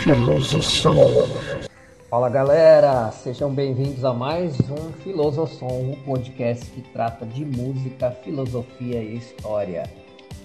Filosofia. Fala galera, sejam bem-vindos a mais um Filosofsom, um podcast que trata de música, filosofia e história.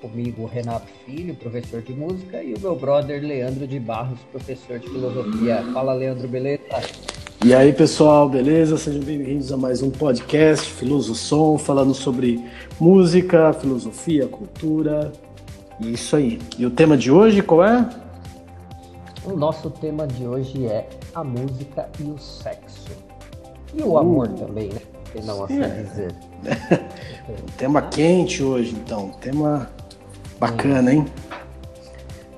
Comigo, Renato Filho, professor de música, e o meu brother Leandro de Barros, professor de filosofia. Fala, Leandro, beleza? E aí, pessoal, beleza? Sejam bem-vindos a mais um podcast Filosofsom, falando sobre música, filosofia, cultura, e isso aí. E o tema de hoje qual é? O nosso tema de hoje é a música e o sexo. E o amor também, né? Se não assim dizer. Um tema quente hoje, então. Tema bacana, hein?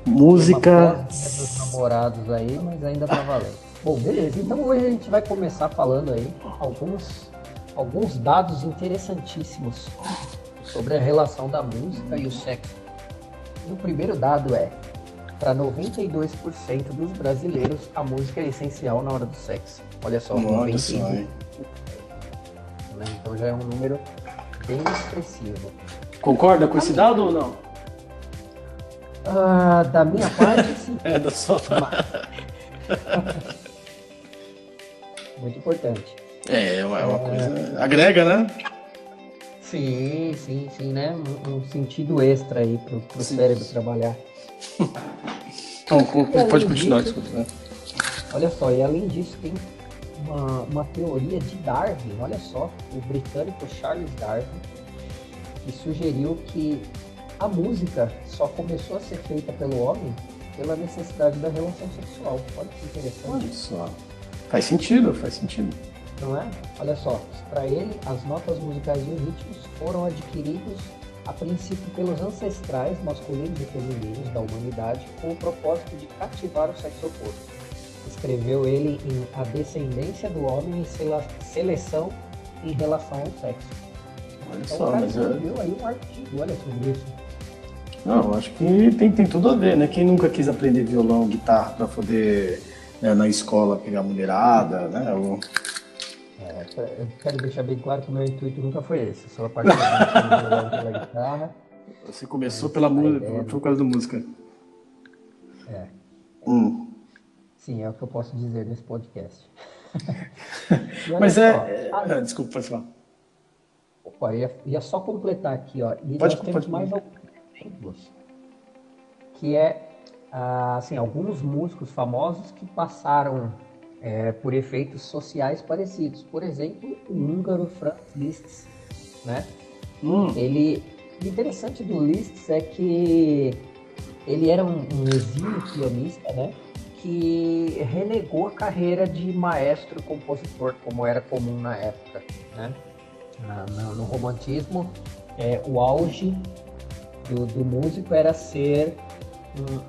Música. Dos namorados aí, mas ainda tá valendo. Bom, beleza. Então hoje a gente vai começar falando aí alguns dados interessantíssimos sobre a relação da música e o sexo. E o primeiro dado é: para 92% dos brasileiros, a música é essencial na hora do sexo. Olha só, 92%. Então já é um número bem expressivo. Concorda com esse dado ou não? Da minha parte, sim. Da sua parte. Muito importante. É uma coisa... Agrega, né? Sim, né? Um sentido extra aí pro cérebro trabalhar. Então, pode continuar, desculpa. Né? Olha só, e além disso tem uma teoria de Darwin, olha só, o britânico Charles Darwin, que sugeriu que a música só começou a ser feita pelo homem pela necessidade da relação sexual. Olha que interessante. Olha só. Faz sentido. Não é? Olha só, para ele, as notas musicais e os ritmos foram adquiridos a princípio pelos ancestrais masculinos e femininos da humanidade com o propósito de cativar o sexo oposto. Escreveu ele em A Descendência do Homem e Seleção em Relação ao Sexo. Olha Então só, o cara mas escreveu aí um artigo, olha sobre isso. Não, acho que tem tudo a ver, né? Quem nunca quis aprender violão, guitarra para poder, né, na escola pegar a mulherada, né? Eu quero deixar bem claro que o meu intuito nunca foi esse. Só a parte do violão pela guitarra. Você começou pela música, por causa da música. É. Sim, é o que eu posso dizer nesse podcast. Mas desculpa, pode falar. Opa, ia só completar aqui, ó. E nós temos mais alguns exemplos. Que assim, alguns músicos famosos que passaram por efeitos sociais parecidos. Por exemplo, o húngaro Franz Liszt, né? O interessante do Liszt é que ele era um exímio pianista, né? Que renegou a carreira de maestro compositor, como era comum na época, né? No romantismo, o auge do músico era ser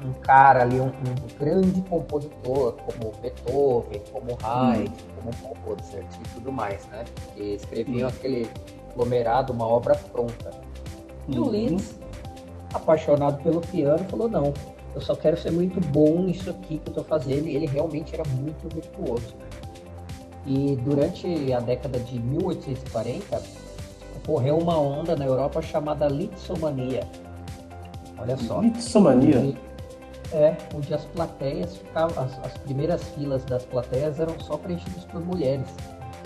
um cara ali, um grande compositor, como Beethoven, como Haydn, como Mozart e tudo mais, né? Que escreviam aquele aglomerado, uma obra pronta. E o Liszt, apaixonado pelo piano, falou: não, eu só quero ser muito bom nisso aqui que eu tô fazendo. E ele realmente era muito virtuoso. E durante a década de 1840, ocorreu uma onda na Europa chamada Lisztomania. Olha só. Lisztomania? Onde as plateias ficavam, as primeiras filas das plateias eram só preenchidas por mulheres.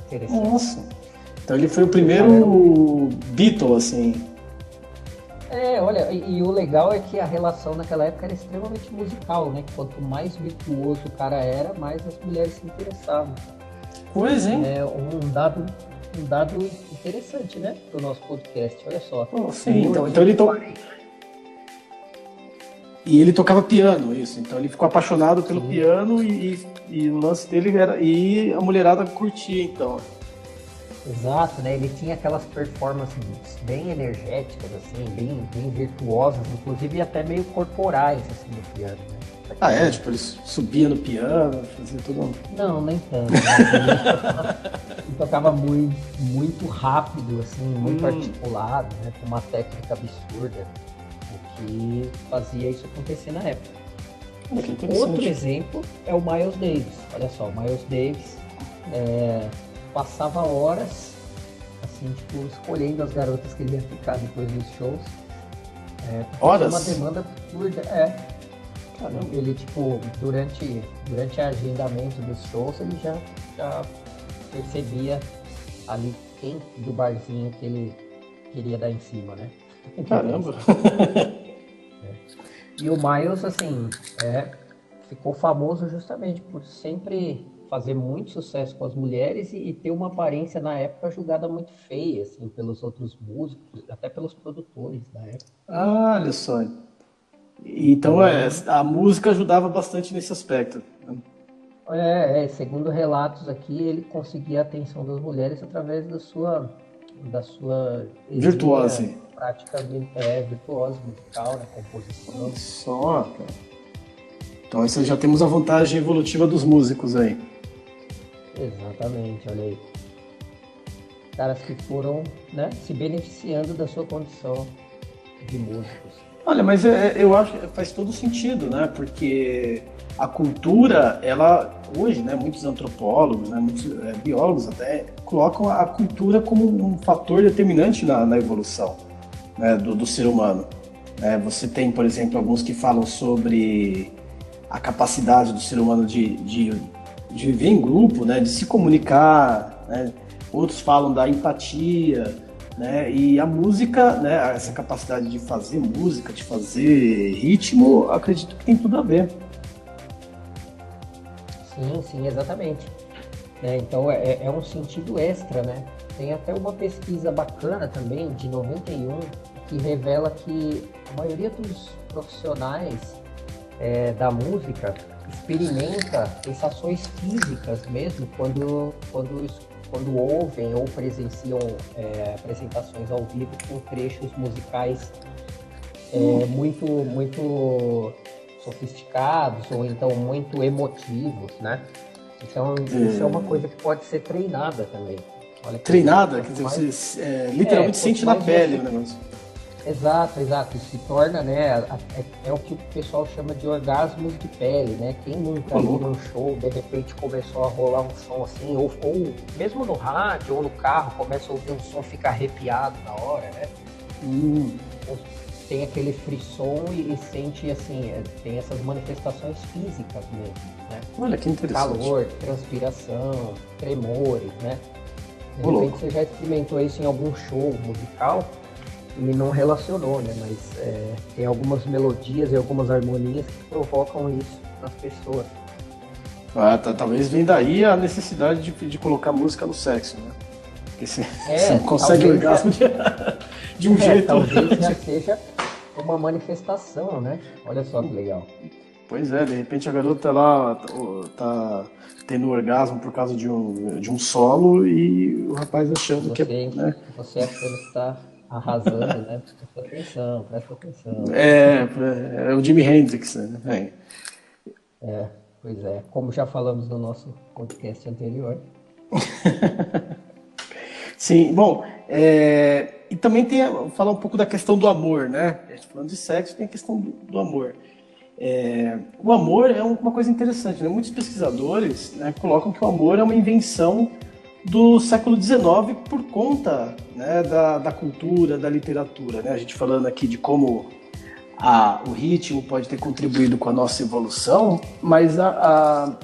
Interessante. Nossa! Então ele foi o primeiro Beatle, assim. Olha, e o legal é que a relação naquela época era extremamente musical, né? Quanto mais virtuoso o cara era, mais as mulheres se interessavam. Coisa, hein? Um dado interessante, né? Pro nosso podcast, olha só. Sim, então ele tocava piano, isso. Então ele ficou apaixonado pelo piano e o lance dele era... E a mulherada curtia, então. Exato, né? Ele tinha aquelas performances bem energéticas, assim, bem virtuosas, inclusive até meio corporais, assim, no piano, né? Tipo, ele subia no piano, fazia tudo... Não, nem tanto. Ele tocava muito rápido, assim, muito articulado, né? Com uma técnica absurda, o que fazia isso acontecer na época. Outro exemplo é o Miles Davis. Olha só, o Miles Davis passava horas, assim, tipo, escolhendo as garotas que ele ia ficar depois dos shows. Horas? Uma demanda absurda, Caramba. Ele, tipo, durante o agendamento dos shows, ele já percebia ali quem do barzinho que ele queria dar em cima, né? Caramba. E o Miles, assim, ficou famoso justamente por sempre fazer muito sucesso com as mulheres e ter uma aparência na época julgada muito feia, assim, pelos outros músicos, até pelos produtores da época. Ah, olha só. Então a música ajudava bastante nesse aspecto. Segundo relatos aqui, ele conseguia a atenção das mulheres através da sua Virtuose. prática virtuosa musical, né, composição. Só, cara. Então aí já temos a vantagem evolutiva dos músicos aí. Exatamente, olha aí. Caras que foram, né, se beneficiando da sua condição de músicos. Olha, mas eu acho que faz todo sentido, né? Porque a cultura, ela hoje, né, muitos antropólogos, né, muitos biólogos até colocam a cultura como um fator determinante na evolução, né, do ser humano. Você tem, por exemplo, alguns que falam sobre a capacidade do ser humano de viver em grupo, né, de se comunicar, né? Outros falam da empatia, né? E a música, né, essa capacidade de fazer música, de fazer ritmo, acredito que tem tudo a ver. Sim, exatamente. Então é um sentido extra, né? Tem até uma pesquisa bacana também, de 91, que revela que a maioria dos profissionais da música experimenta sensações físicas mesmo quando ouvem ou presenciam apresentações ao vivo com trechos musicais muito sofisticados ou então muito emotivos, né? Então isso é uma coisa que pode ser treinada também. Olha, treinada? Quer dizer, você literalmente sente na pele o negócio. Exato. Isso se torna, né? É o que o pessoal chama de orgasmos de pele, né? Quem nunca viu num show, de repente começou a rolar um som assim, ou mesmo no rádio ou no carro, começa a ouvir um som, fica arrepiado na hora, né? Tem aquele frisson e sente, assim, tem essas manifestações físicas mesmo, né? Olha que interessante. Calor, transpiração, tremores, né? De repente você já experimentou isso em algum show musical e não relacionou, né? Mas tem algumas melodias e algumas harmonias que provocam isso nas pessoas. Talvez venha daí a necessidade de colocar música no sexo, né? Porque você não consegue orgasmo de um jeito. Talvez já seja uma manifestação, né? Olha só que legal. Pois é, de repente a garota lá tá tendo orgasmo por causa de um solo e o rapaz achando que é... Né? Você achando que tá arrasando, né? Presta atenção. É o Jimi Hendrix, né? Pois é. Como já falamos no nosso podcast anterior. Sim, bom, e também falar um pouco da questão do amor, né? Falando de sexo, tem a questão do amor. O amor é uma coisa interessante, né? Muitos pesquisadores, né, colocam que o amor é uma invenção do século XIX por conta, né, da cultura, da literatura, né? A gente falando aqui de como o ritmo pode ter contribuído com a nossa evolução, mas a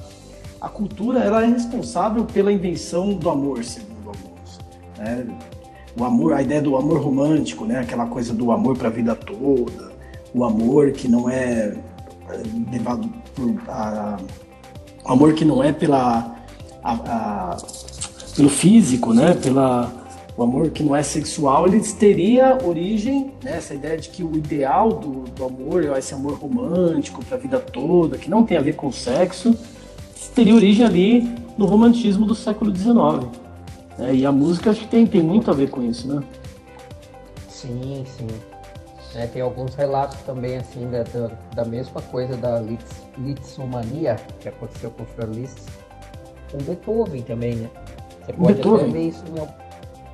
cultura ela é responsável pela invenção do amor, segundo alguns, né? O amor, a ideia do amor romântico, né? Aquela coisa do amor para a vida toda, o amor que não é levado por o amor que não é pelo físico, né? O amor que não é sexual, ele teria origem, né? Essa ideia de que o ideal do amor é esse amor romântico para a vida toda, que não tem a ver com sexo, teria origem ali no romantismo do século XIX. E a música acho que tem muito a ver com isso, né? Sim. Tem alguns relatos também, assim, da mesma coisa da litzomania que aconteceu com o Franz Liszt, com Beethoven também, né? Você pode até ver isso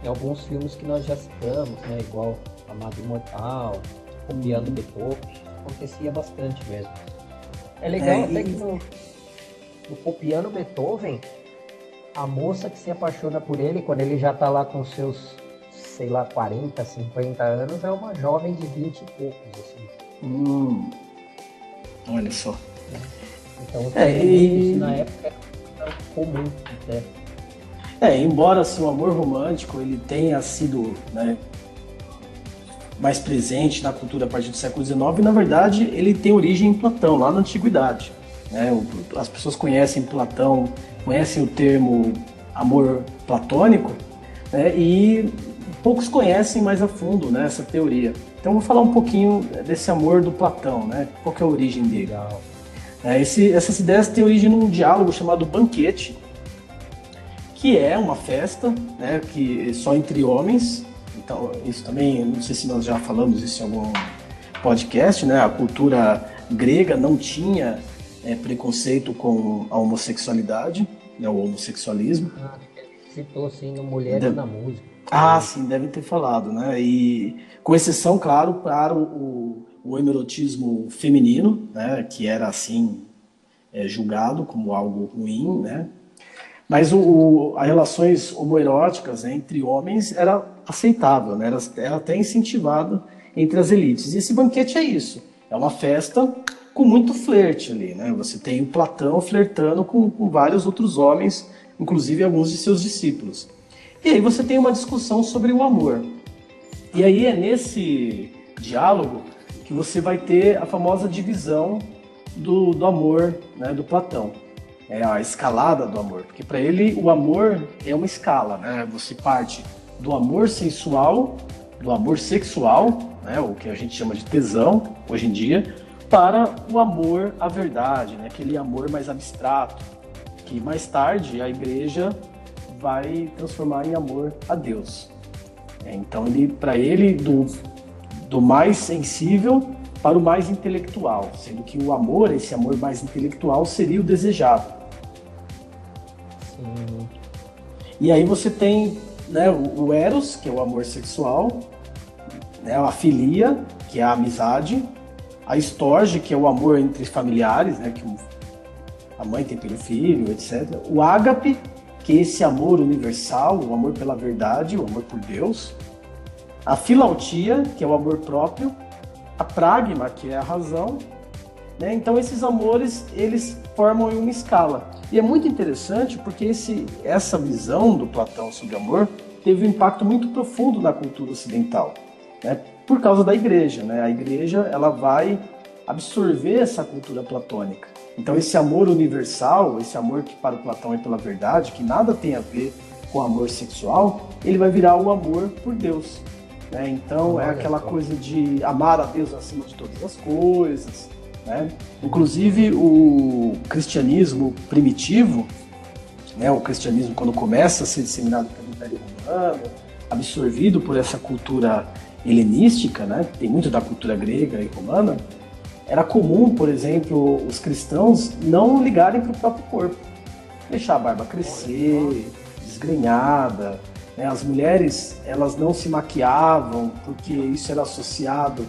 em alguns filmes que nós já citamos, né? Igual Amado Imortal, Copiando Beethoven, acontecia bastante mesmo. É legal até que no Copiando Beethoven, a moça que se apaixona por ele, quando ele já tá lá com seus, sei lá, 40, 50 anos, é uma jovem de 20 e poucos, assim. Olha só. Então, isso na época era comum, né? Embora assim, o amor romântico ele tenha sido, né, mais presente na cultura a partir do século XIX, na verdade ele tem origem em Platão, lá na Antiguidade. Né? As pessoas conhecem Platão, conhecem o termo amor platônico, né? E poucos conhecem mais a fundo, né, essa teoria. Então vou falar um pouquinho desse amor do Platão, né? Qual que é a origem dele? Essas ideias têm origem num diálogo chamado Banquete, que é uma festa, né, que só entre homens. Então, isso também, não sei se nós já falamos isso em algum podcast, né? A cultura grega não tinha preconceito com a homossexualidade, né, o homossexualismo. Citou assim no Mulheres na Música. Sim, devem ter falado, né? E com exceção, claro, para o homoerotismo feminino, né, que era assim julgado como algo ruim, né? Mas as relações homoeróticas, né, entre homens era aceitável, né? Era até incentivado entre as elites. E esse banquete é isso, é uma festa com muito flerte ali, né? Você tem o Platão flertando com vários outros homens, inclusive alguns de seus discípulos. E aí você tem uma discussão sobre o amor. E aí é nesse diálogo que você vai ter a famosa divisão do amor, né, do Platão. É a escalada do amor, porque para ele o amor é uma escala, né? Você parte do amor sensual, do amor sexual, né, o que a gente chama de tesão hoje em dia, para o amor à verdade, né, aquele amor mais abstrato, que mais tarde a igreja vai transformar em amor a Deus. Então, para ele, do mais sensível para o mais intelectual, sendo que o amor, esse amor mais intelectual, seria o desejado. Sim. E aí você tem, né, o Eros, que é o amor sexual, né, a filia, que é a amizade, a Storge, que é o amor entre familiares, né, que a mãe tem pelo filho, etc. O ágape, que é esse amor universal, o amor pela verdade, o amor por Deus. A filautia, que é o amor próprio. A pragma, que é a razão. Né? Então esses amores, eles formam uma escala. E é muito interessante porque essa visão do Platão sobre amor teve um impacto muito profundo na cultura ocidental, né? Por causa da igreja, né? A igreja ela vai absorver essa cultura platônica. Então esse amor universal, esse amor que para o Platão é pela verdade, que nada tem a ver com o amor sexual, ele vai virar o amor por Deus. Né? Então é aquela coisa de amar a Deus acima de todas as coisas. Né? Inclusive o cristianismo primitivo, né? O cristianismo quando começa a ser disseminado pelo Império Romano, absorvido por essa cultura helenística, né? Tem muito da cultura grega e romana, era comum, por exemplo, os cristãos não ligarem para o próprio corpo, deixar a barba crescer, desgrenhada, né? As mulheres elas não se maquiavam porque isso era associado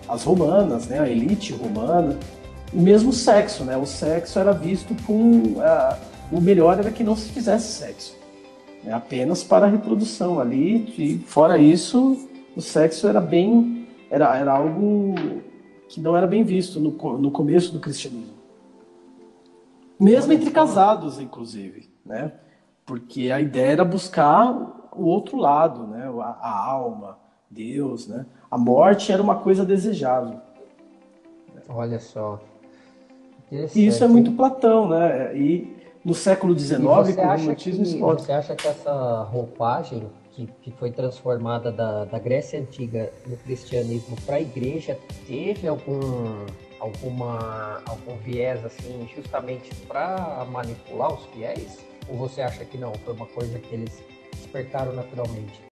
às romanas, né? A elite romana. E mesmo o sexo, né? O sexo era visto com o melhor era que não se fizesse sexo, né? Apenas para a reprodução ali. E fora isso, o sexo era algo que não era bem visto no começo do cristianismo. Mesmo entre casados, inclusive, né? Porque a ideia era buscar o outro lado, né? A alma, Deus, né? A morte era uma coisa desejável. Olha só. E isso é muito Platão, né? E no século XIX, com o romantismo histórico. Você acha que essa roupagem que foi transformada da Grécia Antiga no cristianismo para a igreja teve algum viés assim, justamente para manipular os fiéis? Ou você acha que não? Foi uma coisa que eles despertaram naturalmente?